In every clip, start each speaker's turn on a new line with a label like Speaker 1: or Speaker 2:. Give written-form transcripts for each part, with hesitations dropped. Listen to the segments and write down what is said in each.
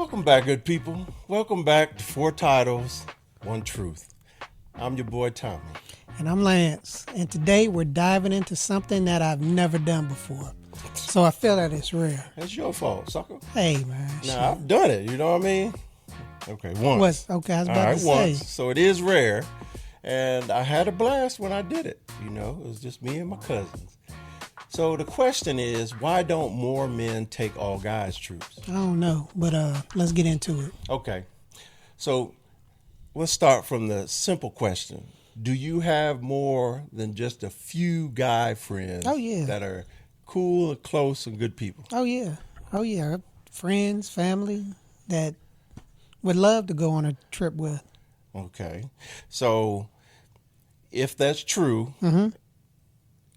Speaker 1: Welcome back, good people. Welcome back to Four Titles, One Truth. I'm your boy, Tommie.
Speaker 2: And I'm Lance. And today we're diving into something that I've never done before. So I feel that it's rare.
Speaker 1: It's your fault, sucker.
Speaker 2: Hey, man.
Speaker 1: Now, I've done it, you know what I mean? Okay, once.
Speaker 2: Okay, I was about to say.
Speaker 1: Once. So it is rare. And I had a blast when I did it. You know, it was just me and my cousins. So the question is, why don't more men take all guys trips?
Speaker 2: I don't know, but let's get into it.
Speaker 1: Okay. So let's start from the simple question. Do you have more than just a few guy friends that are cool and close and good people?
Speaker 2: Oh, yeah. Friends, family that would love to go on a trip with.
Speaker 1: Okay. So if that's true,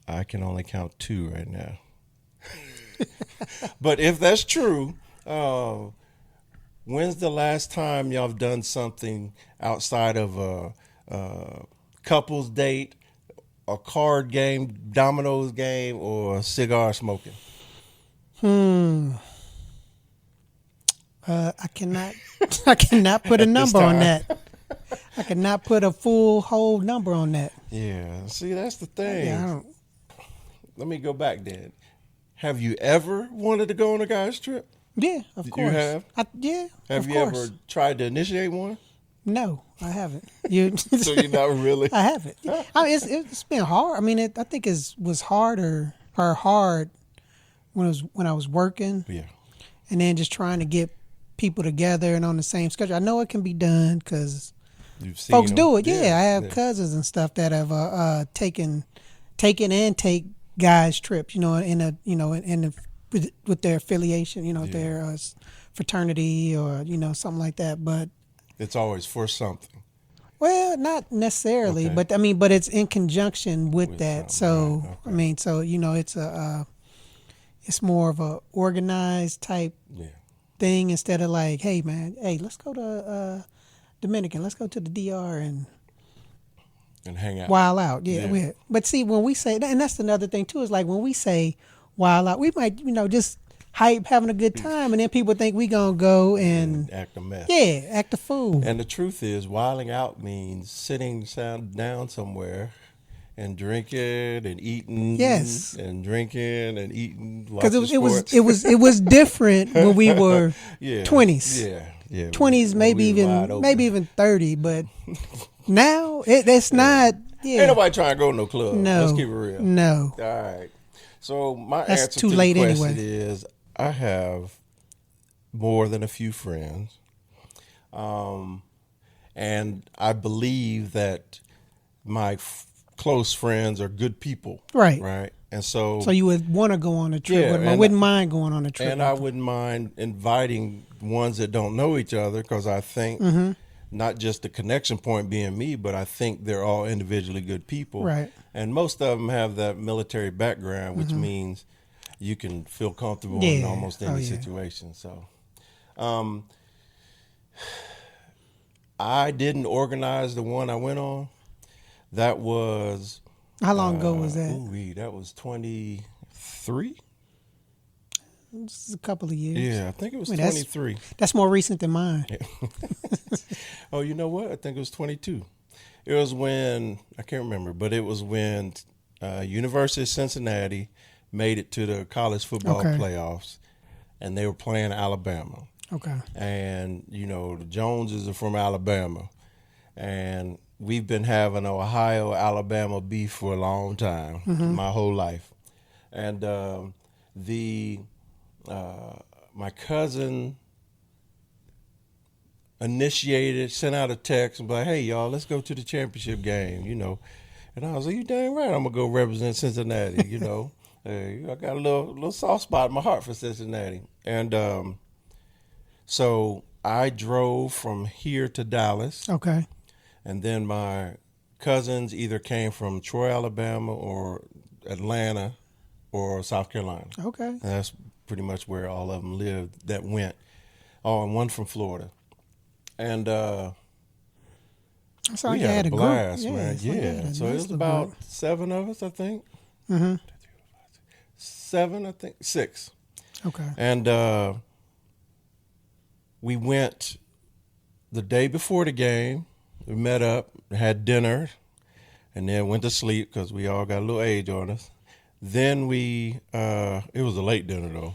Speaker 1: I can only count 2 right now. But if that's true, when's the last time y'all have done something outside of a couples date, a card game, dominoes game, or cigar smoking?
Speaker 2: I cannot put a number on that. I cannot put a whole number on that.
Speaker 1: Yeah, see, that's the thing.
Speaker 2: Yeah,
Speaker 1: Let me go back then. Have you ever wanted to go on a guy's trip?
Speaker 2: Yeah, of course.
Speaker 1: You have? Have you ever tried to initiate one?
Speaker 2: No, I haven't.
Speaker 1: So you're not really?
Speaker 2: I haven't. I mean, it's been hard. I mean, I think it was hard when I was working.
Speaker 1: Yeah.
Speaker 2: And then just trying to get people together and on the same schedule. I know it can be done because folks do it. Yeah, I have cousins and stuff that have taken and take guys trips. With their affiliation. Their fraternity or something like that. But
Speaker 1: it's always for something.
Speaker 2: Well, not necessarily, but it's in conjunction with that. So right. I mean, so it's more of a organized type thing instead of like, hey man, let's go to Dominican, let's go to the DR and
Speaker 1: hang out,
Speaker 2: wild out. Yeah. But see, when we say, and that's another thing too, is like when we say wild out, we might just hype, having a good time, and then people think we gonna go and
Speaker 1: act a mess.
Speaker 2: Yeah, act a fool.
Speaker 1: And the truth is, wilding out means sitting down somewhere and drinking and eating.
Speaker 2: Yes.
Speaker 1: And drinking and eating.
Speaker 2: Because it was different when we were 20s.
Speaker 1: Yeah.
Speaker 2: 20s, maybe even 30, but now it's not. Yeah.
Speaker 1: Ain't nobody trying to go to no club.
Speaker 2: No.
Speaker 1: Let's keep it real.
Speaker 2: No.
Speaker 1: All right. So my
Speaker 2: That's
Speaker 1: answer
Speaker 2: too
Speaker 1: to
Speaker 2: late
Speaker 1: the question
Speaker 2: anyway.
Speaker 1: is I have more than a few friends. And I believe that my close friends are good people.
Speaker 2: Right.
Speaker 1: And so
Speaker 2: you would want to go on a trip with them. I wouldn't mind going on a trip.
Speaker 1: And I wouldn't mind inviting ones that don't know each other because I think not just the connection point being me, but I think they're all individually good people.
Speaker 2: Right.
Speaker 1: And most of them have that military background, which means you can feel comfortable in almost any situation. So I didn't organize the one I went on. That was...
Speaker 2: How long ago was that?
Speaker 1: That was 23.
Speaker 2: Just a couple of years.
Speaker 1: Yeah, I think it was 23.
Speaker 2: That's more recent than mine.
Speaker 1: Yeah. Oh, you know what? I think it was 22. It was when, I can't remember, but it was when University of Cincinnati made it to the college football playoffs, and they were playing Alabama.
Speaker 2: Okay.
Speaker 1: And, the Joneses are from Alabama, and we've been having Ohio-Alabama beef for a long time, my whole life. And my cousin sent out a text and be like, hey, y'all, let's go to the championship game, And I was like, you dang right, I'm going to go represent Cincinnati, Hey, I got a little soft spot in my heart for Cincinnati. And so I drove from here to Dallas.
Speaker 2: Okay.
Speaker 1: And then my cousins either came from Troy, Alabama, or Atlanta, or South Carolina.
Speaker 2: Okay.
Speaker 1: And that's pretty much where all of them lived that went. Oh, and one from Florida. And
Speaker 2: so
Speaker 1: we had a blast, man. Yeah. So it was about
Speaker 2: group.
Speaker 1: 7 of us, I think. 7, I think. 6.
Speaker 2: Okay.
Speaker 1: And we went the day before the game. We met up, had dinner, and then went to sleep because we all got a little age on us. Then it was a late dinner though.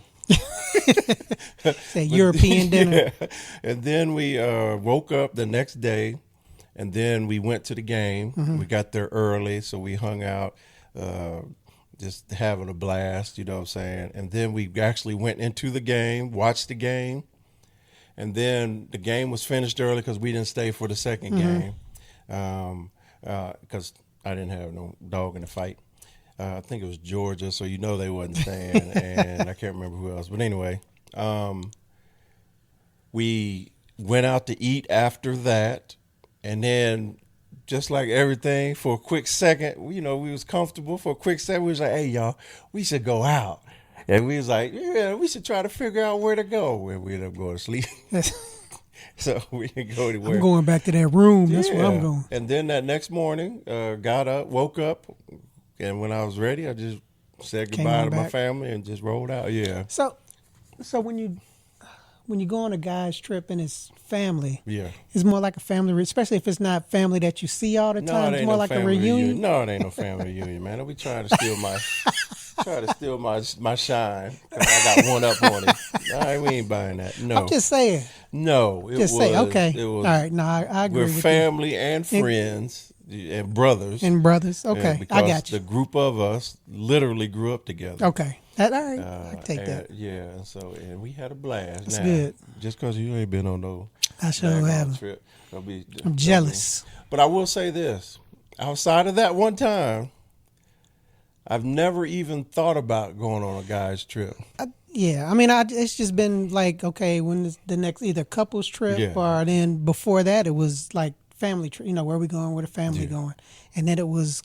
Speaker 2: Say European dinner.
Speaker 1: Yeah. And then we woke up the next day, and then we went to the game. Mm-hmm. We got there early, so we hung out, just having a blast, you know what I'm saying? And then we actually went into the game, watched the game, and then the game was finished early because we didn't stay for the second game because I didn't have no dog in the fight. I think it was Georgia, so you know they wasn't staying, and I can't remember who else. But anyway, we went out to eat after that, and then just like everything, for a quick second, you know, we was comfortable. For a quick second, we was like, hey, y'all, we should go out. And we was like, yeah, we should try to figure out where to go. And we ended up going to sleep. So we didn't go anywhere.
Speaker 2: I'm going back to that room. That's where I'm going.
Speaker 1: And then that next morning, got up, woke up, and when I was ready, I just said goodbye to my family and just rolled out. Yeah.
Speaker 2: So when you go on a guy's trip and it's family, it's more like a family, especially if it's not family that you see all the time. It's more like a reunion.
Speaker 1: No, it ain't no family reunion, man. Don't be trying to steal my shine because I got one up on it. All right, we ain't buying that. No,
Speaker 2: I'm just saying.
Speaker 1: No, it was.
Speaker 2: Okay.
Speaker 1: It was,
Speaker 2: all right. No, I agree.
Speaker 1: We're family and friends and brothers.
Speaker 2: Okay, I got you.
Speaker 1: The group of us literally grew up together.
Speaker 2: Okay. All right, I can take that.
Speaker 1: Yeah, and we had a blast.
Speaker 2: That's good.
Speaker 1: Just because you ain't been on no
Speaker 2: I sure haven't.
Speaker 1: Trip,
Speaker 2: I'm jealous.
Speaker 1: But I will say this. Outside of that one time, I've never even thought about going on a guy's trip.
Speaker 2: Yeah, I mean, it's just been like, okay, when is the next either couples trip or then before that, it was like family trip, you know, where we going, where the family going. And then it was,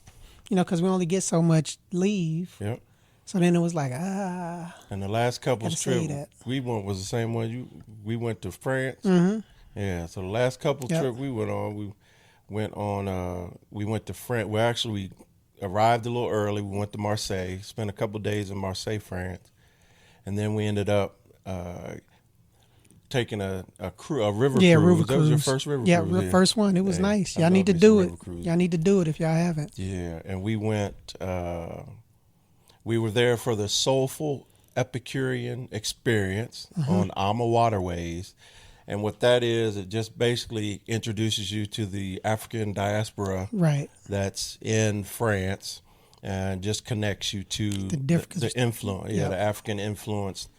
Speaker 2: you know, because we only get so much leave.
Speaker 1: Yep.
Speaker 2: So then it was like,
Speaker 1: And the last couple's trip we went was the same one. We went to France. Mm-hmm. Yeah, so the last couple's trip we went on, we went to France. We arrived a little early. We went to Marseille, spent a couple of days in Marseille, France. And then we ended up taking a river cruise.
Speaker 2: River cruise.
Speaker 1: That was your first river cruise.
Speaker 2: Yeah, first one. It was nice. Y'all need to do it. Y'all need to do it if y'all haven't.
Speaker 1: Yeah, and we went, we were there for the Soulful Epicurean Experience on Alma Waterways. And what that is, it just basically introduces you to the African diaspora that's in France and just connects you to the influence, the African influence,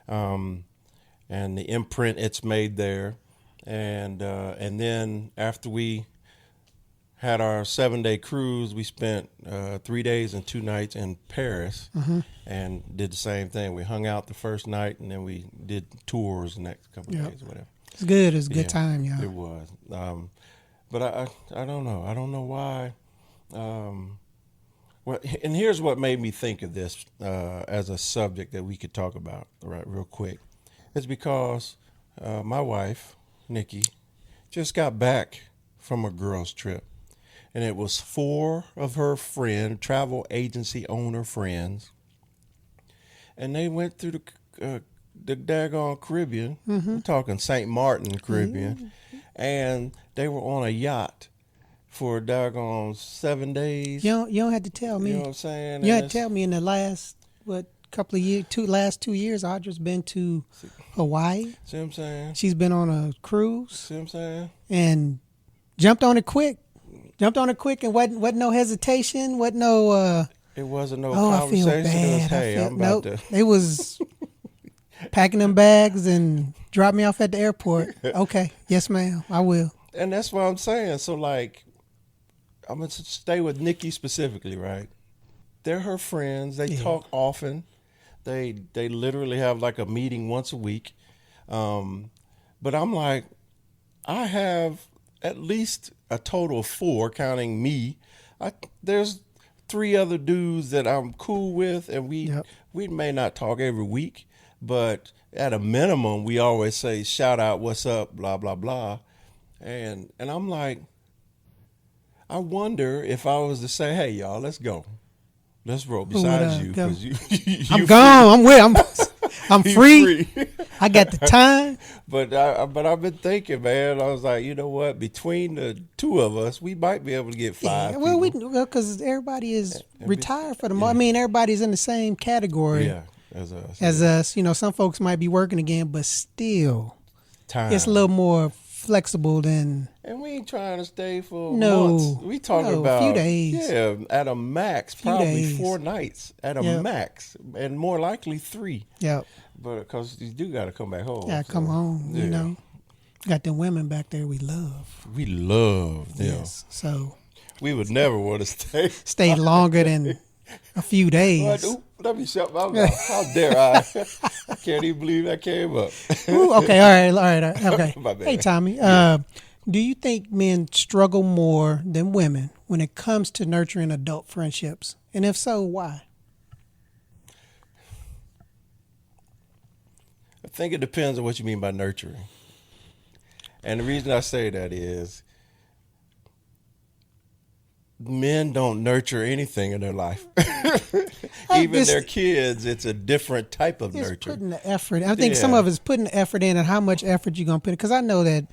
Speaker 1: and the imprint it's made there. And then after we had our 7-day cruise, we spent 3 days and 2 nights in Paris and did the same thing. We hung out the first night, and then we did tours the next couple of days or whatever.
Speaker 2: It's good. It's a good time, y'all.
Speaker 1: It was. But I don't know. I don't know why. And here's what made me think of this as a subject that we could talk about real quick. It's because my wife, Nikki, just got back from a girls' trip. And it was 4 of her travel agency owner friends. And they went through the daggone Caribbean. We're talking St. Martin Caribbean. And they were on a yacht for a daggone 7 days.
Speaker 2: You don't have to tell me.
Speaker 1: You know what I'm saying?
Speaker 2: You had to tell me in the last, couple of years, last 2 years, Audra's been to Hawaii.
Speaker 1: See what I'm saying?
Speaker 2: She's been on a cruise.
Speaker 1: See what I'm saying?
Speaker 2: And jumped on it quick and wasn't no hesitation, wasn't no...
Speaker 1: it wasn't no conversation.
Speaker 2: I feel bad.
Speaker 1: Hey, I'm about to...
Speaker 2: It was packing them bags and drop me off at the airport. Okay. Yes, ma'am. I will.
Speaker 1: And that's what I'm saying. So, like, I'm going to stay with Nikki specifically, right? They're her friends. They talk often. They literally have, like, a meeting once a week. But I'm like, I have at least a total of 4, counting me. There's 3 other dudes that I'm cool with, and we may not talk every week, but at a minimum, we always say, shout out, what's up, blah, blah, blah. And I'm like, I wonder if I was to say, hey, y'all, let's go. Let's roll besides you. Cause you
Speaker 2: I'm gone. I'm with. I'm free. I got the time.
Speaker 1: But I've been thinking, man. I was like, you know what? Between the two of us, we might be able to get 5.
Speaker 2: Well, because everybody is retired for the most. I mean, everybody's in the same category.
Speaker 1: Yeah, as us.
Speaker 2: As us, some folks might be working again, but still,
Speaker 1: time.
Speaker 2: It's a little more flexible than.
Speaker 1: And we ain't trying to stay for months. We talking about
Speaker 2: a few days.
Speaker 1: Yeah, at a max, probably
Speaker 2: days.
Speaker 1: 4 nights at a max, and more likely 3.
Speaker 2: Yep.
Speaker 1: But because you do got to come back home.
Speaker 2: Yeah, come home. Got them women back there we love.
Speaker 1: We love them.
Speaker 2: Yes. So
Speaker 1: we would never want to
Speaker 2: stay longer than a few days.
Speaker 1: Let me shut my mouth. How dare I? I can't even believe that came up.
Speaker 2: Ooh, okay, all right. Okay.
Speaker 1: My bad.
Speaker 2: Hey, Tommie, do you think men struggle more than women when it comes to nurturing adult friendships? And if so, why?
Speaker 1: I think it depends on what you mean by nurturing. And the reason I say that is men don't nurture anything in their life. Even their kids, it's a different type of nurture.
Speaker 2: It's putting the effort. I think some of it's putting the effort in, and how much effort you're going to put in. Because I know that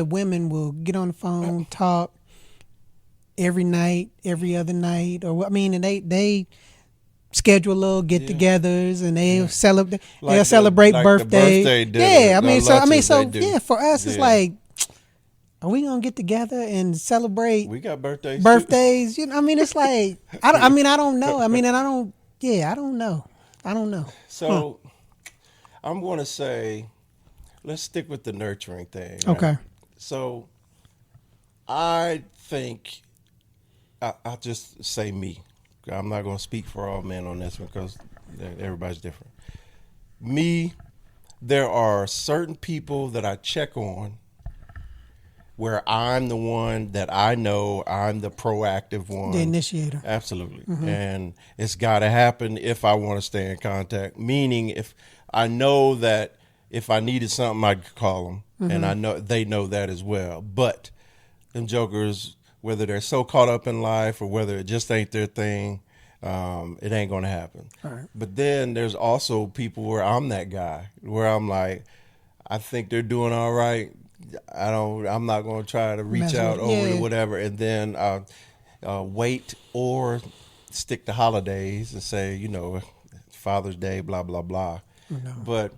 Speaker 2: women will get on the phone, talk every night, every other night, and they schedule little get-togethers, and they'll celebrate. They'll celebrate birthdays. For us, it's like, are we gonna get together and celebrate?
Speaker 1: We got birthdays.
Speaker 2: Too. It's like I don't know. I don't know.
Speaker 1: So I'm gonna say, let's stick with the nurturing thing.
Speaker 2: Okay.
Speaker 1: Right? So I think I'll just say me. I'm not gonna speak for all men on this one because everybody's different. Me, there are certain people that I check on where I'm the one that I know I'm the proactive one.
Speaker 2: The initiator.
Speaker 1: Absolutely. Mm-hmm. And it's got to happen if I want to stay in contact. Meaning if I know that if I needed something, I could call them. Mm-hmm. And I know they know that as well. But them jokers, whether they're so caught up in life or whether it just ain't their thing, it ain't going to happen.
Speaker 2: All right.
Speaker 1: But then there's also people where I'm that guy, where I'm like, I think they're doing all right. I'm not going to try to reach out over to whatever, and then wait or stick to holidays and say, Father's Day, blah, blah, blah.
Speaker 2: No.
Speaker 1: But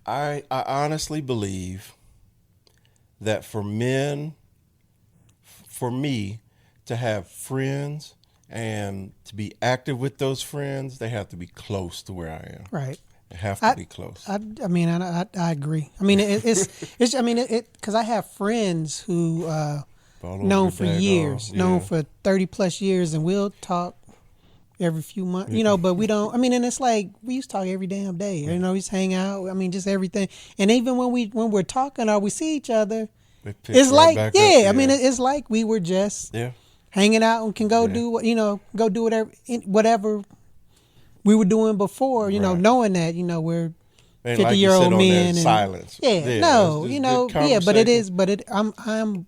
Speaker 1: I honestly believe that for men, for me to have friends and to be active with those friends, they have to be close to where I am.
Speaker 2: Right.
Speaker 1: They have to be close.
Speaker 2: I agree. It's because I have friends who known for years, known for 30 plus years, and we'll talk every few months, but we don't. And it's like we used to talk every damn day. We used to hang out. Just everything. And even when we're talking or we see each other, it's like it's like we were just hanging out and can go do whatever we were doing before, knowing that, we're 50-year-old men. And
Speaker 1: silence.
Speaker 2: I'm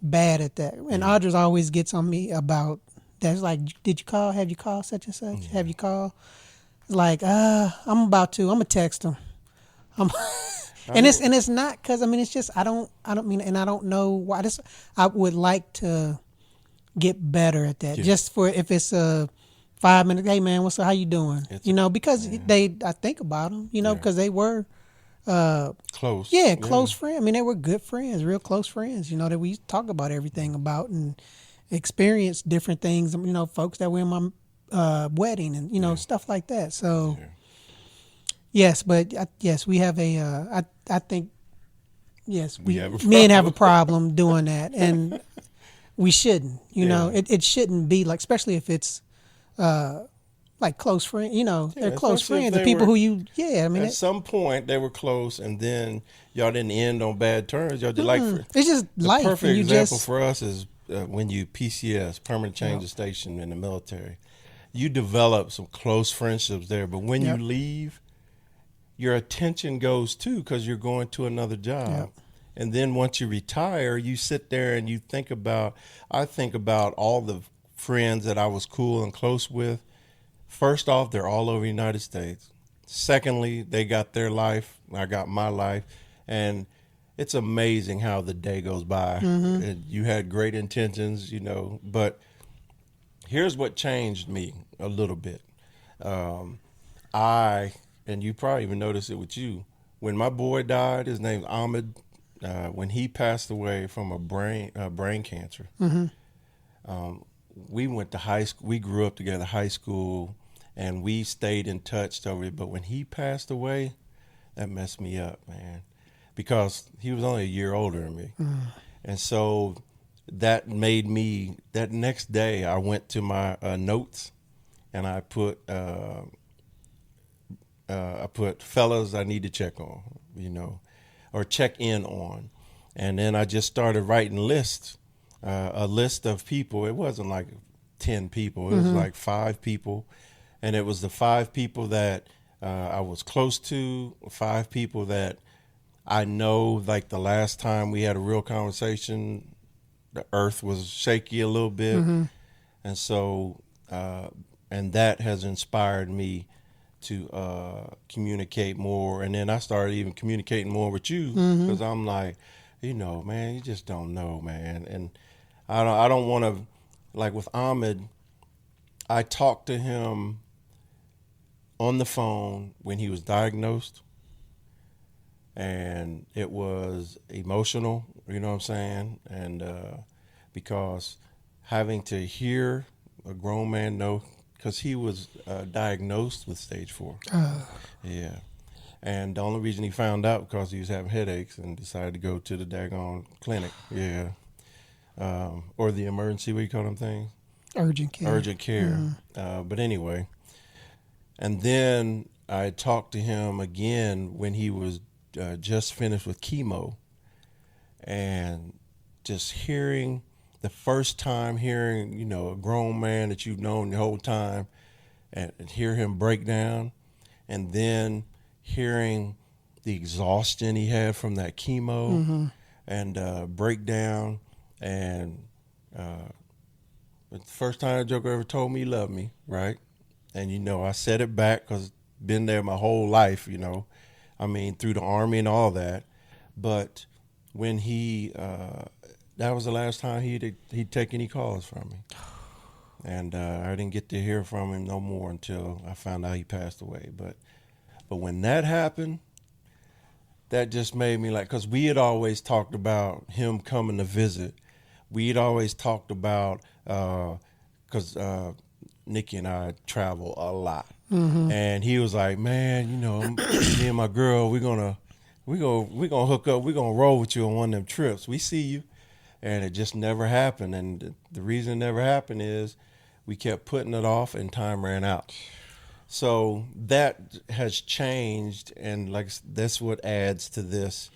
Speaker 2: bad at that. And Audra's always gets on me about that. It's like, did you call? Have you called such and such? Have you called? It's like, I'm about to. I'm gonna text him. It's not because it's just I don't know why. I would like to get better at that. Just for if it's a 5 minutes, hey man, what's up? How you doing? Because I think about them, because they were
Speaker 1: close.
Speaker 2: Close friends. They were good friends, real close friends. That we used to talk about everything about and experience different things. Folks that were in my wedding and stuff like that. So yes, but yes, we have a. I think yes, men have a problem doing that, and we shouldn't. It shouldn't be like, especially if it's. Like close friends, they're close friends. The people who at
Speaker 1: some point they were close, and then y'all didn't end on bad terms. Y'all did
Speaker 2: it's just life.
Speaker 1: The perfect example for us is when you PCS, permanent change of station in the military. You develop some close friendships there, but when you leave, your attention goes too because you're going to another job. Yep. And then once you retire, you sit there and you think about. I think about all the friends that I was cool and close with first off, they're all over the United States. Secondly, they got their life. I got my life. And it's amazing how the day goes by. And you had great intentions, but here's what changed me a little bit. And you probably even noticed it with you. When my boy died, his name's Ahmed, when he passed away from a brain cancer, we went to high school. We grew up together, high school, and we stayed in touch over it. But when he passed away, that messed me up, man, because he was only a year older than me. And so that made me, that next day I went to my notes and I put fellas I need to check on, or check in on. And then I just started writing lists, a list of people. It wasn't like 10 people. It was like 5 people. And it was the 5 people that I was close to, 5 people that I know, like the last time we had a real conversation, the earth was shaky a little bit. And so, and that has inspired me to communicate more. And then I started even communicating more with you because I'm like, man, you just don't know, man. And I don't want to, like with Ahmed, I talked to him on the phone when he was diagnosed, and it was emotional, you know what I'm saying? And because having to hear a grown man know, because he was diagnosed with stage 4. Yeah. And the only reason he found out because he was having headaches and decided to go to the daggone clinic. Yeah. Or the emergency, what do you call them things?
Speaker 2: Urgent care.
Speaker 1: Urgent care. But anyway, and then I talked to him again when he was just finished with chemo, and just the first time hearing, a grown man that you've known the whole time, and hear him break down, and then hearing the exhaustion he had from that chemo and break down. And the first time a Joker ever told me he loved me, right? And, I said it back because been there my whole life, I mean, through the Army and all that. But when that was the last time he'd take any calls from me. And I didn't get to hear from him no more until I found out he passed away. But when that happened, that just made me like, because we had always talked about him coming to visit. We had always talked about, because Nikki and I travel a lot. And he was like, man, me and my girl, we're gonna hook up. We're gonna roll with you on one of them trips. We see you. And it just never happened. And the reason it never happened is we kept putting it off and time ran out. So that has changed. And that's what adds to this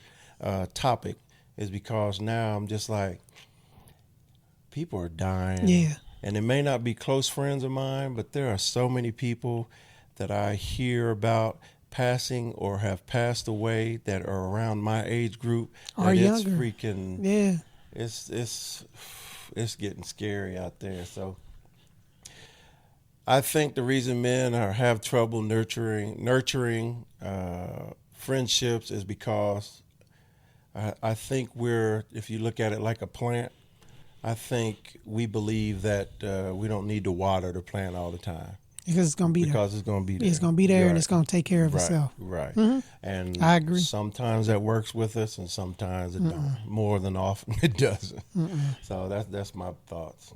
Speaker 1: topic, is because now I'm just like, people are dying.
Speaker 2: Yeah.
Speaker 1: And it may not be close friends of mine, but there are so many people that I hear about passing or have passed away that are around my age group.
Speaker 2: Or younger.
Speaker 1: It's freaking,
Speaker 2: yeah.
Speaker 1: It's getting scary out there. So I think the reason men have trouble nurturing friendships is because I think if you look at it like a plant, I think we believe that we don't need to water the plant all the time.
Speaker 2: Because it's going to be there.
Speaker 1: Because it's going to be there.
Speaker 2: It's going to be there, and it's going to take care of itself.
Speaker 1: Right. And
Speaker 2: I agree.
Speaker 1: Sometimes that works with us, and sometimes it don't. More than often, it doesn't. So that's my thoughts.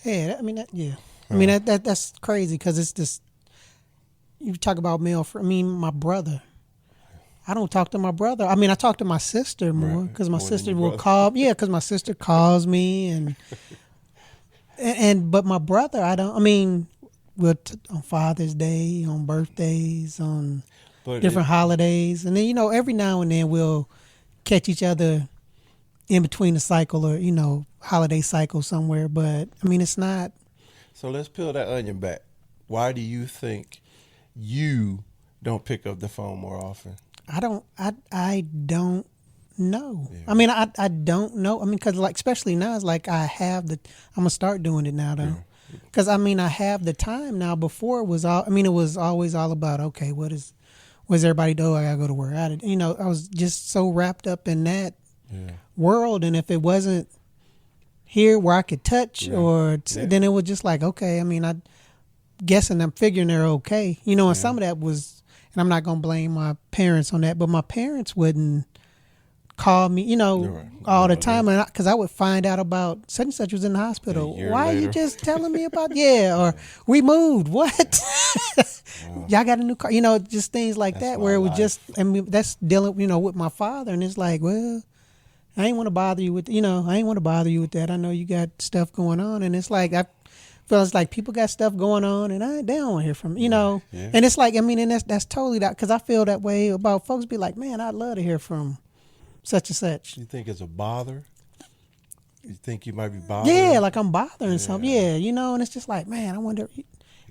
Speaker 2: Yeah, I mean, that's crazy, because it's just, you talk about male friend. I mean, my brother. I don't talk to my brother. I mean, I talk to my sister more, because my sister will call. Yeah, because my sister calls me, and but my brother, I don't. I mean, on Father's Day, on birthdays, on different holidays, and then every now and then we'll catch each other in between the cycle, or holiday cycle somewhere. But I mean, it's not.
Speaker 1: So let's peel that onion back. Why do you think you don't pick up the phone more often?
Speaker 2: I don't know. Yeah. I mean, I don't know. I mean, because especially now, it's like I'm gonna start doing it now though. Because, I mean, I have the time now. Before, it was always all about, okay, what's everybody do? I got to go to work. I was just so wrapped up in that world. And if it wasn't here where I could touch then it was just like, okay, I mean, I'm figuring they're okay. And some of that was, and I'm not going to blame my parents on that, but my parents wouldn't call me, all the time, and because I would find out about such and such was in the hospital. Why are you just telling me about or we moved? What? Y'all got a new car? Just things like that where it was just, I mean, that's dealing, with my father, and it's like, well, I ain't want to bother you with, that. I know you got stuff going on, and it's like I feel it's like people got stuff going on, and they don't want to hear from me, and it's like, I mean, and that's totally that, because I feel that way about folks. Be like, man, I'd love to hear from such and such.
Speaker 1: You think it's a bother? You think you might be bothering?
Speaker 2: Yeah, like I'm bothering something. Yeah, and it's just like, man, I wonder.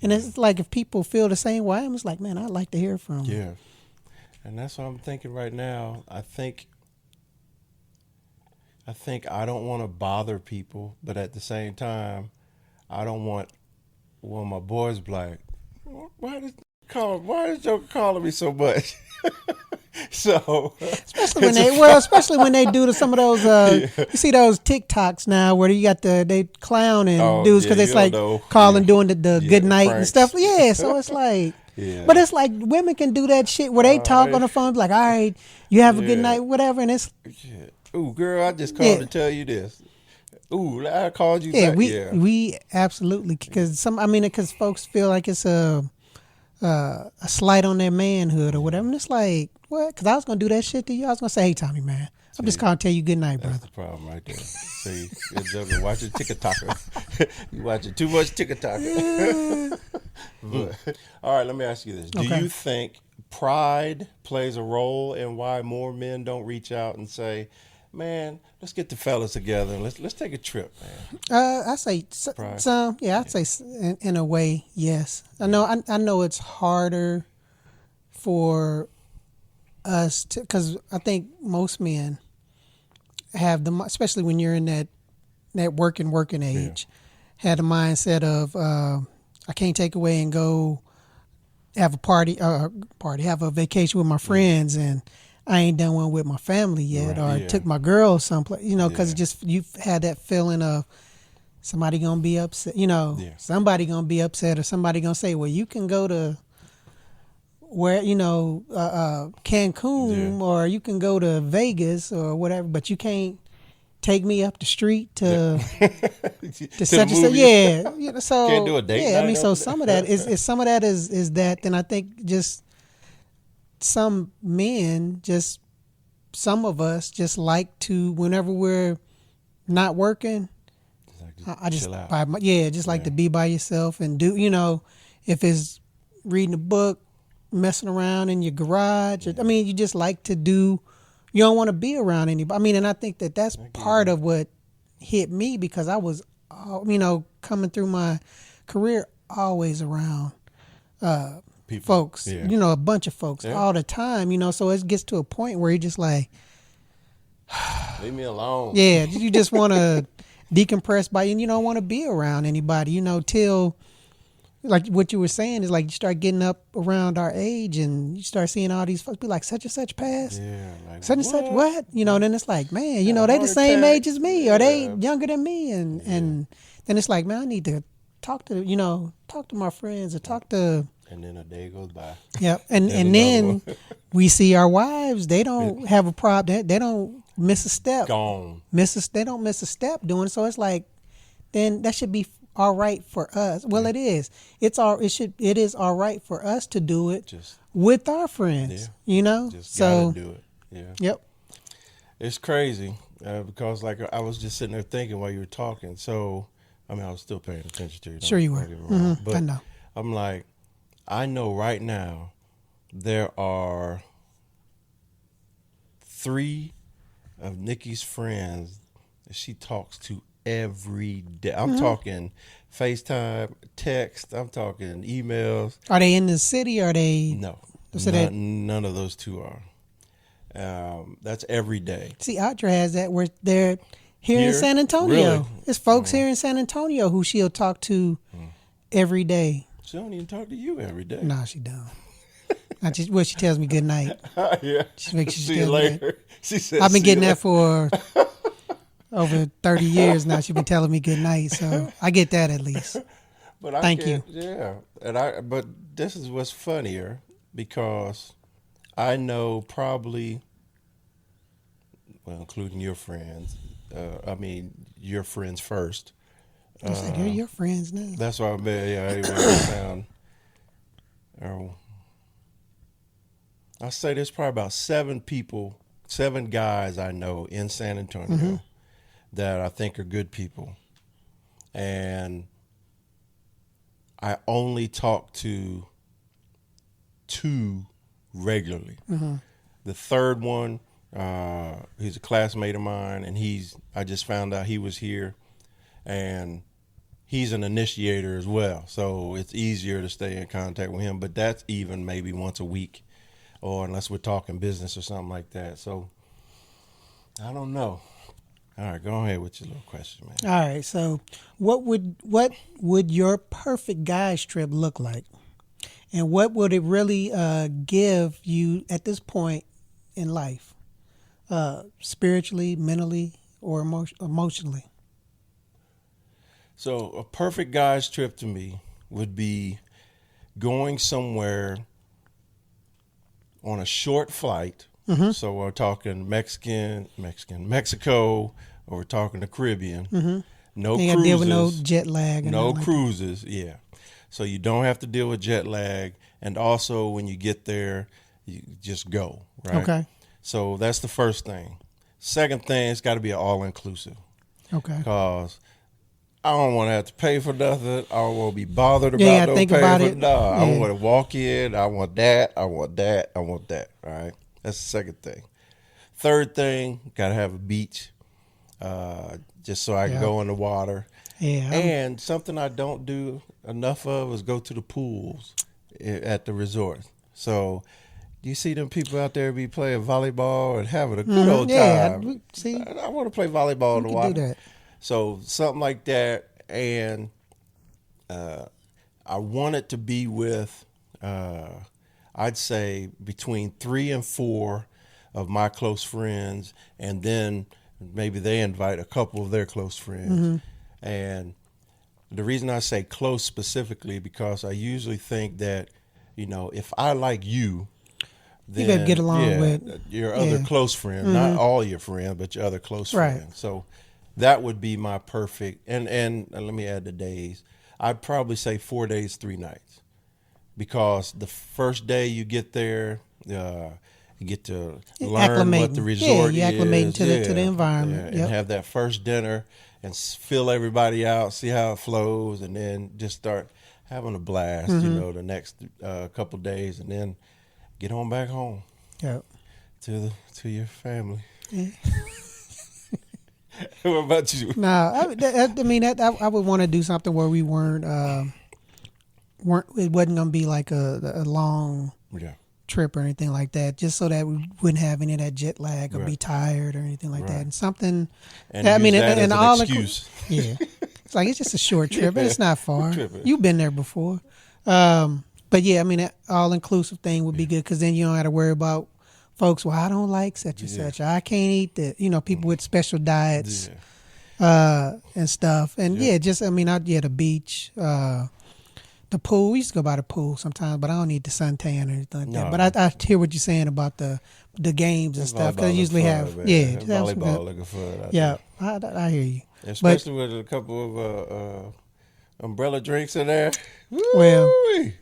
Speaker 2: And it's like if people feel the same way, I'm just like, man, I'd like to hear from.
Speaker 1: Yeah, and that's what I'm thinking right now. I think I don't want to bother people, but at the same time, I don't want my boys black. Why is Joker calling me so much? So
Speaker 2: especially when they do some of those you see those TikToks now where you got they clowning dudes because it's like calling doing the good night and stuff. Yeah, so it's like but it's like women can do that shit where they talk on the phone like, all right, you have a good night, whatever, and it's
Speaker 1: ooh, girl, I just called to tell you this. Ooh, I called you back.
Speaker 2: We absolutely, because folks feel like it's a slight on their manhood or whatever. And it's like, what? Because I was going to do that shit to you. I was going to say, hey, Tommie, man, I'm just calling to tell you good night, brother.
Speaker 1: That's the problem right there. See, you're watching TikToker. You're watching too much TikToker. All right, let me ask you this. Do you think pride plays a role in why more men don't reach out and say, man, let's get the fellas together and let's take a trip, man?
Speaker 2: I say some. Yeah, I'd say in a way, yes. I know it's harder for us to, because I think most men have especially when you're in that working age, had the mindset of I can't take away and go have a have a vacation with my friends and I ain't done one with my family yet, or took my girl someplace, because just you've had that feeling of somebody gonna be upset, somebody gonna be upset, or somebody gonna say, well, you can go to where Cancun, or you can go to Vegas or whatever, but you can't take me up the street to such and such. Yeah, so
Speaker 1: can't do a date.
Speaker 2: Yeah, I mean, so some of that is that. Then I think just some men, some of us just like to, whenever we're not working, I just like to be by yourself and do, if it's reading a book, messing around in your garage. I mean, you just like to do, you don't want to be around anybody. I mean, and I think that's part of what hit me, because I was, coming through my career always around people, folks, a bunch of folks all the time, so it gets to a point where you're just like,
Speaker 1: leave me alone.
Speaker 2: Yeah, you just want to decompress and you don't want to be around anybody, till, like what you were saying is like you start getting up around our age and you start seeing all these folks be like, such and such passed.
Speaker 1: Yeah, like
Speaker 2: such and such what? Then it's like, man, they the same age as me, or they younger than me, and then it's like, man, I need to talk to my friends, or talk to.
Speaker 1: And then a day goes by.
Speaker 2: Yep, and then we see our wives. They don't have a problem. They don't miss a step.
Speaker 1: Gone.
Speaker 2: They don't miss a step doing it. So it's like, then that should be all right for us. Well, it is. It is all right for us to do it with our friends.
Speaker 1: Just gotta do it. Yeah.
Speaker 2: Yep.
Speaker 1: It's crazy because like I was just sitting there thinking while you were talking. So I mean, I was still paying attention to you.
Speaker 2: Sure you were. But I know.
Speaker 1: I'm like, I know right now there are 3 of Nikki's friends that she talks to every day. I'm talking FaceTime, text, I'm talking emails.
Speaker 2: Are they in the city? Or are they?
Speaker 1: No. None of those 2 are. That's every day.
Speaker 2: See, Audra has that where here in San Antonio.
Speaker 1: Really?
Speaker 2: It's folks here in San Antonio who she'll talk to every day.
Speaker 1: She don't even talk to you every day.
Speaker 2: No, she don't. She tells me good night.
Speaker 1: Yeah.
Speaker 2: She makes sure
Speaker 1: See you later. She said,
Speaker 2: I've been getting that for over 30 years now. She's been telling me good night, so I get that at least.
Speaker 1: But
Speaker 2: Thank you.
Speaker 1: Yeah, but this is what's funnier because I know probably, well, including your friends. Your friends first.
Speaker 2: I said they're your friends now.
Speaker 1: That's why I sound. I say there's probably about 7 guys I know in San Antonio that I think are good people, and I only talk to 2 regularly. The third one, he's a classmate of mine, and I just found out he was here, and he's an initiator as well, so it's easier to stay in contact with him, but that's even maybe once a week, or unless we're talking business or something like that. So I don't know. All right, go ahead with your little question, man.
Speaker 2: All right, so what would your perfect guys trip look like? And what would it really give you at this point in life? Spiritually, mentally, or emotionally?
Speaker 1: So a perfect guy's trip to me would be going somewhere on a short flight. So we're talking Mexico, or we're talking the Caribbean. No
Speaker 2: you
Speaker 1: cruises.
Speaker 2: Deal with no jet lag.
Speaker 1: No cruises, yeah. So you don't have to deal with jet lag. And also when you get there, you just go, right?
Speaker 2: Okay.
Speaker 1: So that's the first thing. Second thing, it's got to be an all-inclusive.
Speaker 2: Okay.
Speaker 1: Because I don't want to have to pay for nothing. I don't want to be bothered about no pay for it. No, I want to walk in. I want that. I want that. I want that. All right. That's the second thing. Third thing, got to have a beach, just so I can go in the water.
Speaker 2: Yeah.
Speaker 1: And something I don't do enough of is go to the pools at the resort. So you see them people out there be playing volleyball and having a good old time.
Speaker 2: See,
Speaker 1: I want to play volleyball in the water.
Speaker 2: Do that.
Speaker 1: So something like that, and I want it to be with, I'd say between 3 and 4 of my close friends, and then maybe they invite a couple of their close friends. And the reason I say close specifically, because I usually think that, if I like you, then
Speaker 2: you better get along with
Speaker 1: your other close friends, not all your friends, but your other close friends. So that would be my perfect, and let me add the days. I'd probably say 4 days, 3 nights, because the first day you get there, you get to learn what the resort is.
Speaker 2: You acclimate to the environment.
Speaker 1: And have that first dinner and fill everybody out, see how it flows, and then just start having a blast, the next couple days, and then get on back home.
Speaker 2: Yep.
Speaker 1: To your family. Yeah. What about you?
Speaker 2: No, I would want to do something where we weren't. It wasn't gonna be like a long trip or anything like that. Just so that we wouldn't have any of that jet lag or be tired or anything like that. And something.
Speaker 1: And and all excuse.
Speaker 2: It's like it's just a short trip, and it's not far. You've been there before, but yeah, that all inclusive thing would be good, because then you don't have to worry about folks. Well, I don't like such and such. I can't eat that. People with special diets, and stuff. And the beach, the pool. We used to go by the pool sometimes, but I don't need the suntan or anything like that. But I hear what you're saying about the games and stuff. Because usually
Speaker 1: volleyball looking fun.
Speaker 2: Yeah, I hear you.
Speaker 1: Especially with a couple of umbrella drinks in there.
Speaker 2: Well,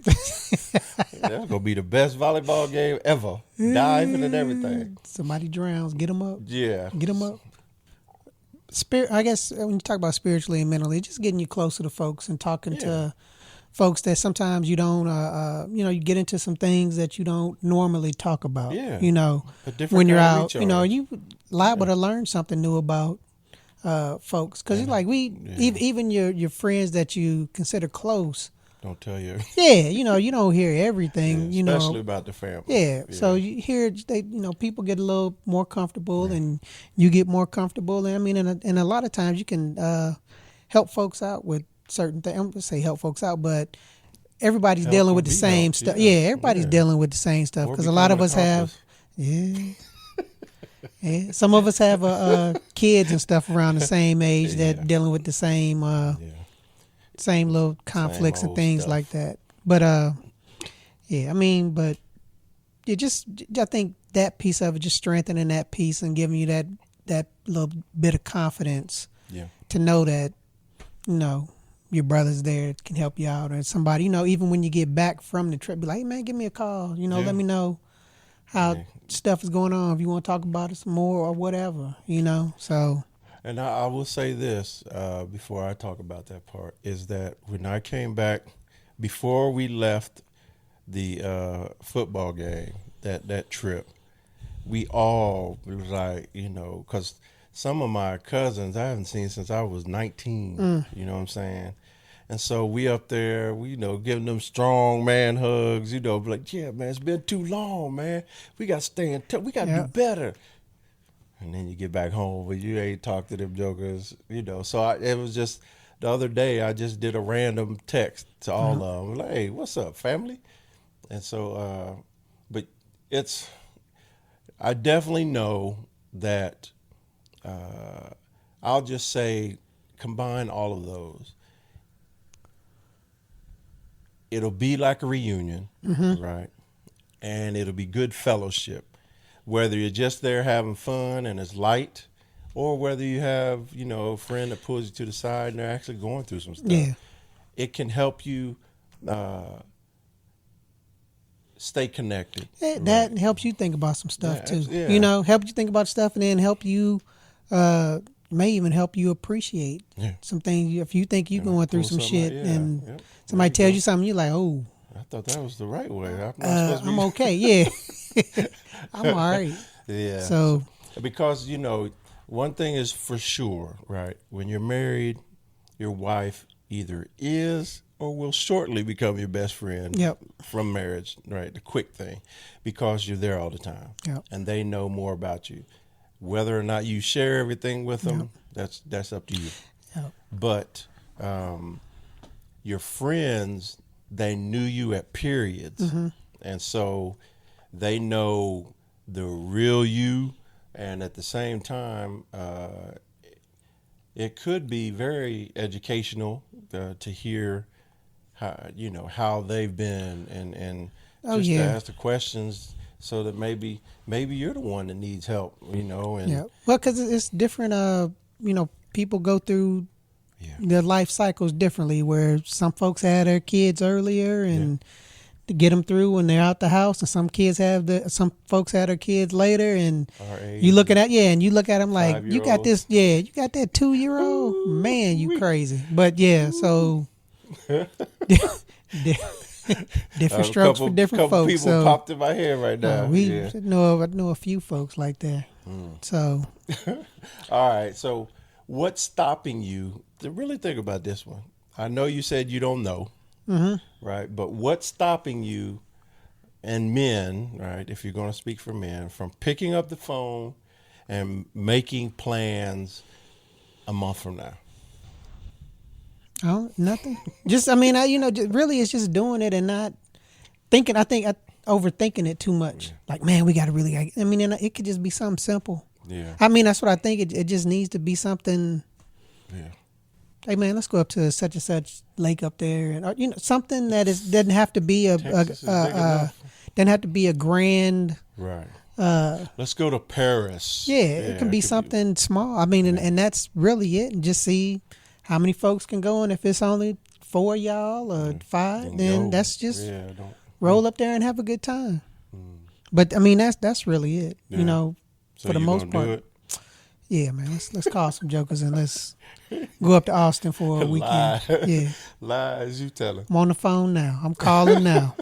Speaker 1: that's gonna be the best volleyball game ever. Diving and everything.
Speaker 2: Somebody drowns, get them up.
Speaker 1: Yeah,
Speaker 2: get them up. I guess when you talk about spiritually and mentally, just getting you closer to folks and talking to folks that sometimes you don't. You get into some things that you don't normally talk about.
Speaker 1: Yeah,
Speaker 2: when you're out, you liable to learn something new about folks, because like even your friends that you consider close,
Speaker 1: don't tell you.
Speaker 2: Yeah, you don't hear everything.
Speaker 1: Especially about the family.
Speaker 2: Yeah. So you hear people get a little more comfortable, and you get more comfortable. And I mean, and a lot of times you can help folks out with certain things. I'm gonna say help folks out, but everybody's dealing with the same stuff. Yeah, everybody's dealing with the same stuff because a lot of us have. Yeah. Yeah, some of us have kids and stuff around the same age that dealing with the same same little conflicts and things stuff like that. But I mean, but I think that piece of it, just strengthening that piece and giving you that little bit of confidence to know that your brother's there can help you out, or somebody even when you get back from the trip, be like, hey man, give me a call, let me know how stuff is going on, if you want to talk about it some more or whatever, so.
Speaker 1: And I will say this before I talk about that part, is that when I came back, before we left the football game, that trip, we all, it was like, because some of my cousins I haven't seen since I was 19, you know what I'm saying? And so we up there, we, giving them strong man hugs, like, yeah, man, it's been too long, man. We got to stay in touch. We got to do better. And then you get back home, but you ain't talk to them jokers, So it was just the other day, I just did a random text to all of them. Like, hey, what's up, family? And so, but I definitely know that I'll just say combine all of those. It'll be like a reunion, right? And it'll be good fellowship. Whether you're just there having fun and it's light, or whether you have, a friend that pulls you to the side and they're actually going through some stuff. It can help you stay connected.
Speaker 2: That helps you think about some stuff too. Help you think about stuff, and then help you, may even help you appreciate some things. If you think you're going through some shit and somebody tells you something, you're like, oh.
Speaker 1: I thought that was the right way.
Speaker 2: I'm okay. Yeah. I'm all right.
Speaker 1: Yeah.
Speaker 2: So
Speaker 1: because, one thing is for sure, right? When you're married, your wife either is or will shortly become your best friend from marriage, right? The quick thing, because you're there all the time and they know more about you. Whether or not you share everything with them, that's up to you. But your friends, they knew you at periods. And so they know the real you. And at the same time, it could be very educational to hear how they've been and just to ask the questions, so that maybe you're the one that needs help, and
Speaker 2: well, because it's different. People go through their life cycles differently, where some folks had their kids earlier and to get them through when they're out the house, and some folks had their kids later, and you looking at them like, you got this, you got that 2-year-old, man, you crazy. But so different strokes for different folks.
Speaker 1: People
Speaker 2: so
Speaker 1: popped in my head right now.
Speaker 2: I know a few folks like that. So
Speaker 1: all right, so what's stopping you to really think about this one? I know you said you don't know, right? But what's stopping you, and men, right, if you're going to speak for men, from picking up the phone and making plans a month from now?
Speaker 2: Oh, nothing. Just, really it's just doing it and not thinking. I think overthinking it too much. Like, man, we got to really, it could just be something simple.
Speaker 1: Yeah.
Speaker 2: That's what I think. It just needs to be something.
Speaker 1: Yeah.
Speaker 2: Hey man, let's go up to such and such lake up there, and something that doesn't have to be doesn't have to be a grand.
Speaker 1: Right. Let's go to Paris.
Speaker 2: Yeah, it can be something small. And that's really it. And just see how many folks can go, and if it's only 4 y'all or 5, then that's just roll up there and have a good time. But that's really it. So for the most part. Yeah, man. Let's call some jokers and let's go up to Austin for a weekend. Yeah.
Speaker 1: Lies you telling.
Speaker 2: I'm on the phone now. I'm calling now.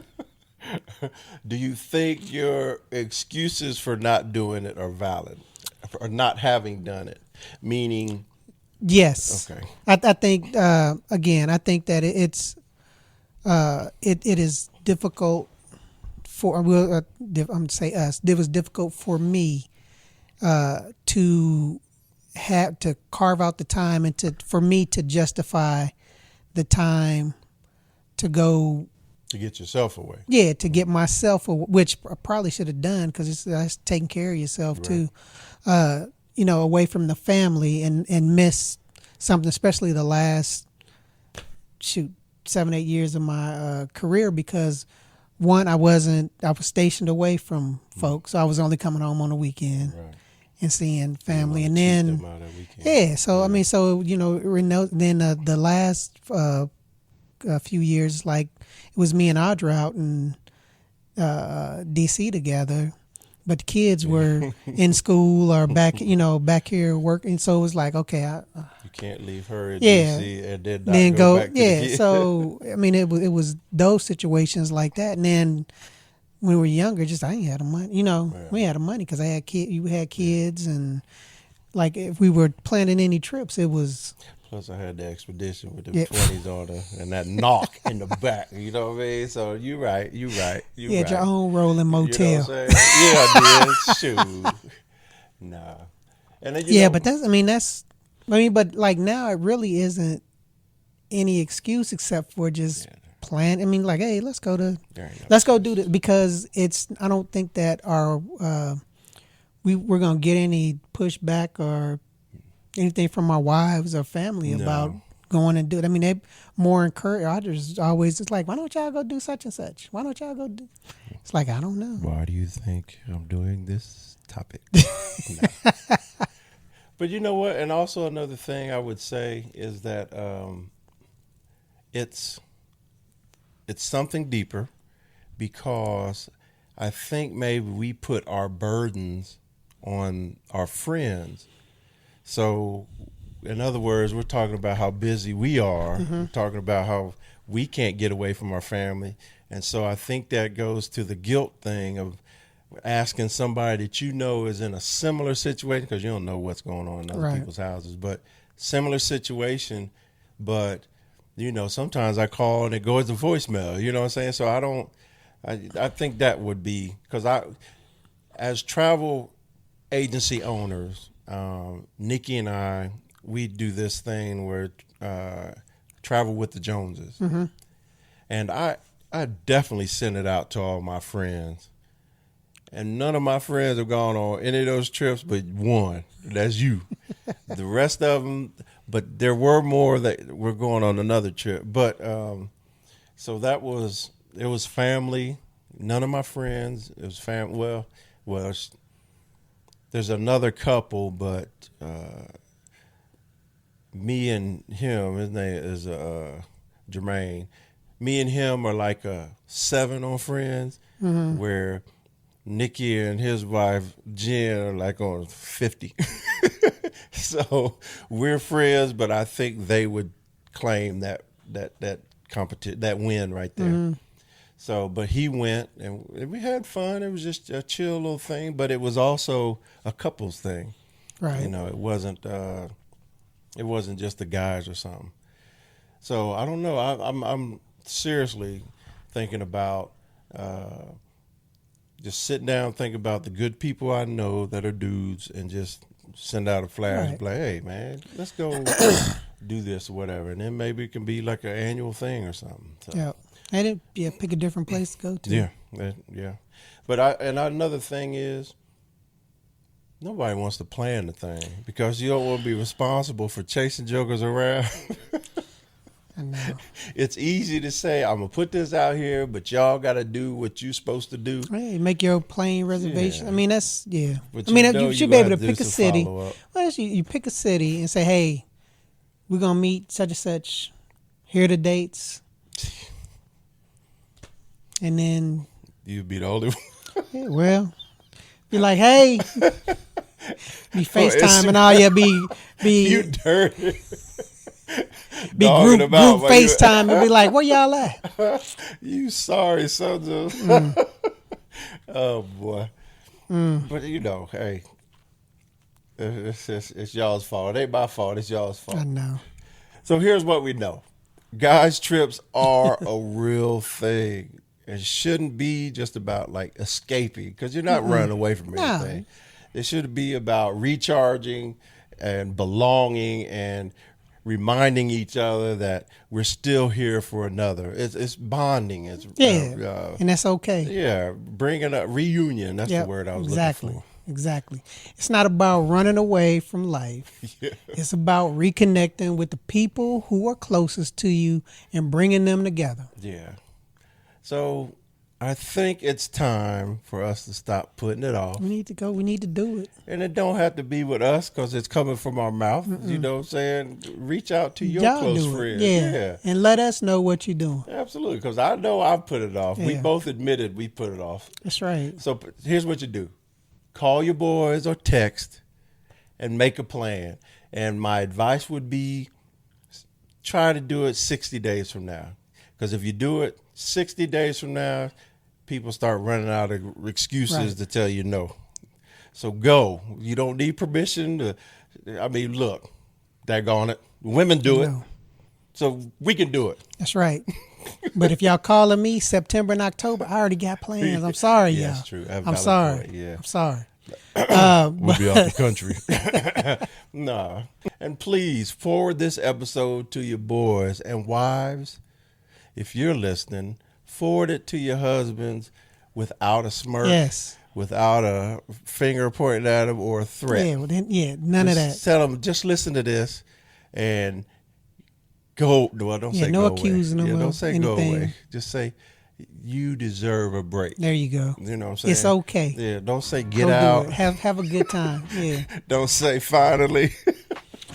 Speaker 1: Do you think your excuses for not doing it are valid, or not having done it? Meaning,
Speaker 2: yes.
Speaker 1: Okay.
Speaker 2: I think again, I think that it is difficult for I'm gonna say us. It was difficult for me to have to carve out the time and for me to justify the time to go
Speaker 1: to get yourself away.
Speaker 2: Yeah, to get myself away, which I probably should have done because that's taking care of yourself too. Away from the family and miss something, especially the last 7-8 years of my career, because one, I was stationed away from folks, so I was only coming home on the weekend and seeing family, and then then the last few years, like it was me and Audra out in DC together, but the kids were in school or back here working, so it was like, okay,
Speaker 1: you can't leave her in DC and then go back to the kids.
Speaker 2: So I mean, it was those situations like that, and then when we were younger, I ain't had the money, we had the money because I had you had kids, and like if we were planning any trips, it was.
Speaker 1: Plus, I had the expedition with the 20s on her and that knock in the back. You know what I mean? So you're right. You had
Speaker 2: your own rolling motel.
Speaker 1: You know what I'm saying? Yeah, I did. Shoot. Nah. And then,
Speaker 2: but like now it really isn't any excuse except for just plan. I mean, like, hey, let's go do this, because I don't think that we're gonna get any pushback or anything from our wives or family about going and do it. I mean, they more encourage. I just always it's like, why don't y'all go do such and such? Why don't y'all go do? It's like, I don't know.
Speaker 1: Why do you think I'm doing this topic? But you know what? And also another thing I would say is that it's something deeper, because I think maybe we put our burdens on our friends. So, in other words, we're talking about how busy we are. We're talking about how we can't get away from our family. And so I think that goes to the guilt thing of asking somebody that is in a similar situation, because you don't know what's going on in other people's houses, but similar situation. But, sometimes I call and it goes to voicemail, you know what I'm saying? So I think that would be, because as travel agency owners, Nikki and I, we do this thing where travel with the Joneses, and I definitely send it out to all my friends, and none of my friends have gone on any of those trips but one. That's you. The rest of them, but there were more that were going on another trip. But so it was family. None of my friends. It was family. Well. There's another couple, but me and him, his name is Jermaine. Me and him are like a 7 on Friends, where Nikki and his wife Jen are like on 50. So we're friends, but I think they would claim that competition, that win right there. So, but he went and we had fun. It was just a chill little thing, but it was also a couples thing.
Speaker 2: Right.
Speaker 1: It wasn't just the guys or something. So I don't know. I'm seriously thinking about just sitting down, think about the good people I know that are dudes, and just send out a flash, like, hey man, let's go do this or whatever, and then maybe it can be like an annual thing or something. So.
Speaker 2: Yeah. And pick a different place to go to.
Speaker 1: Yeah. But another thing is, nobody wants to plan the thing, because you don't want to be responsible for chasing jokers around.
Speaker 2: I know.
Speaker 1: It's easy to say, I'm going to put this out here, but y'all got to do what you're supposed to do.
Speaker 2: Hey, make your plane reservation.
Speaker 1: Yeah.
Speaker 2: I mean, that's,
Speaker 1: But
Speaker 2: you should be able to pick a city.
Speaker 1: Well,
Speaker 2: you pick a city and say, hey, we're going to meet such and such. Here are the dates. And then
Speaker 1: you'd be the only one.
Speaker 2: Yeah, well, be like, hey, be FaceTiming all you be
Speaker 1: you dirty.
Speaker 2: Be group FaceTime and be like, where y'all at?
Speaker 1: You sorry sons of. Oh boy. But hey, it's y'all's fault. It ain't my fault. It's y'all's fault.
Speaker 2: I know.
Speaker 1: So here's what we know. guys trips are a real thing. It shouldn't be just about like escaping, because you're not running away from anything. It should be about recharging and belonging and reminding each other that we're still here for another. It's bonding. It's
Speaker 2: and that's okay.
Speaker 1: Yeah, bringing up reunion. That's the word I was looking for.
Speaker 2: Exactly. It's not about running away from life. Yeah. It's about reconnecting with the people who are closest to you and bringing them together.
Speaker 1: Yeah. So I think it's time for us to stop putting it off.
Speaker 2: We need to go. We need to do it.
Speaker 1: And it don't have to be with us because it's coming from our mouth. You know what I'm saying? Reach out to your close friends.
Speaker 2: Yeah. And let us know what you're doing.
Speaker 1: Absolutely. Because I know I've put it off. Yeah. We both admitted we put it off.
Speaker 2: That's right.
Speaker 1: So here's what you do. Call your boys or text and make a plan. And my advice would be try to do it 60 days from now. Because if you do it 60 days from now, people start running out of excuses to tell you no. So go. You don't need permission to, look, daggone it. Women do it. So we can do it.
Speaker 2: That's right. But if y'all calling me September and October, I already got plans. I'm sorry, y'all.
Speaker 1: That's true.
Speaker 2: I'm sorry.
Speaker 1: Yeah.
Speaker 2: I'm sorry.
Speaker 1: We'll be out the country. Nah. And please forward this episode to your boys and wives. If you're listening, forward it to your husbands without a smirk.
Speaker 2: Yes.
Speaker 1: Without a finger pointing at them or a threat.
Speaker 2: None of that.
Speaker 1: Tell them, just listen to this and go. Well, don't say
Speaker 2: no
Speaker 1: go
Speaker 2: accusing
Speaker 1: away.
Speaker 2: them.
Speaker 1: Don't say
Speaker 2: anything.
Speaker 1: Go away. Just say you deserve a break.
Speaker 2: There you go.
Speaker 1: You know what I'm saying?
Speaker 2: It's okay.
Speaker 1: Yeah. Don't say get out.
Speaker 2: Have a good time. Yeah.
Speaker 1: Don't say finally.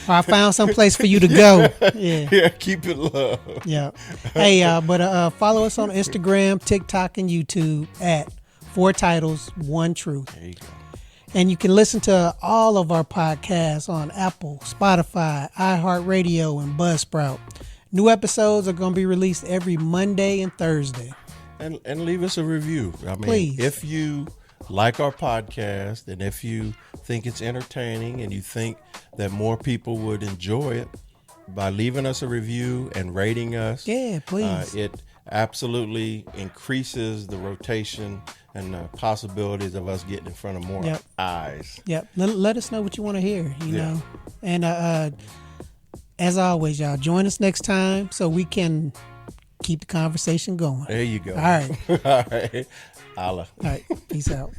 Speaker 2: I found some place for you to go. Yeah.
Speaker 1: Yeah. Keep it love.
Speaker 2: Yeah. Hey, but follow us on Instagram, TikTok, and YouTube at 4 Titles, 1 Truth.
Speaker 1: There you go.
Speaker 2: And you can listen to all of our podcasts on Apple, Spotify, iHeartRadio, and Buzzsprout. New episodes are going to be released every Monday and Thursday.
Speaker 1: And leave us a review.
Speaker 2: Please.
Speaker 1: If you like our podcast and if you think it's entertaining and you think that more people would enjoy it, by leaving us a review and rating us.
Speaker 2: Yeah, please.
Speaker 1: It absolutely increases the rotation and the possibilities of us getting in front of more eyes.
Speaker 2: Yep. Let us know what you want to hear, you know. And as always, y'all, join us next time so we can keep the conversation going.
Speaker 1: There you go.
Speaker 2: All right.
Speaker 1: All right. Holla.
Speaker 2: All right. Peace out.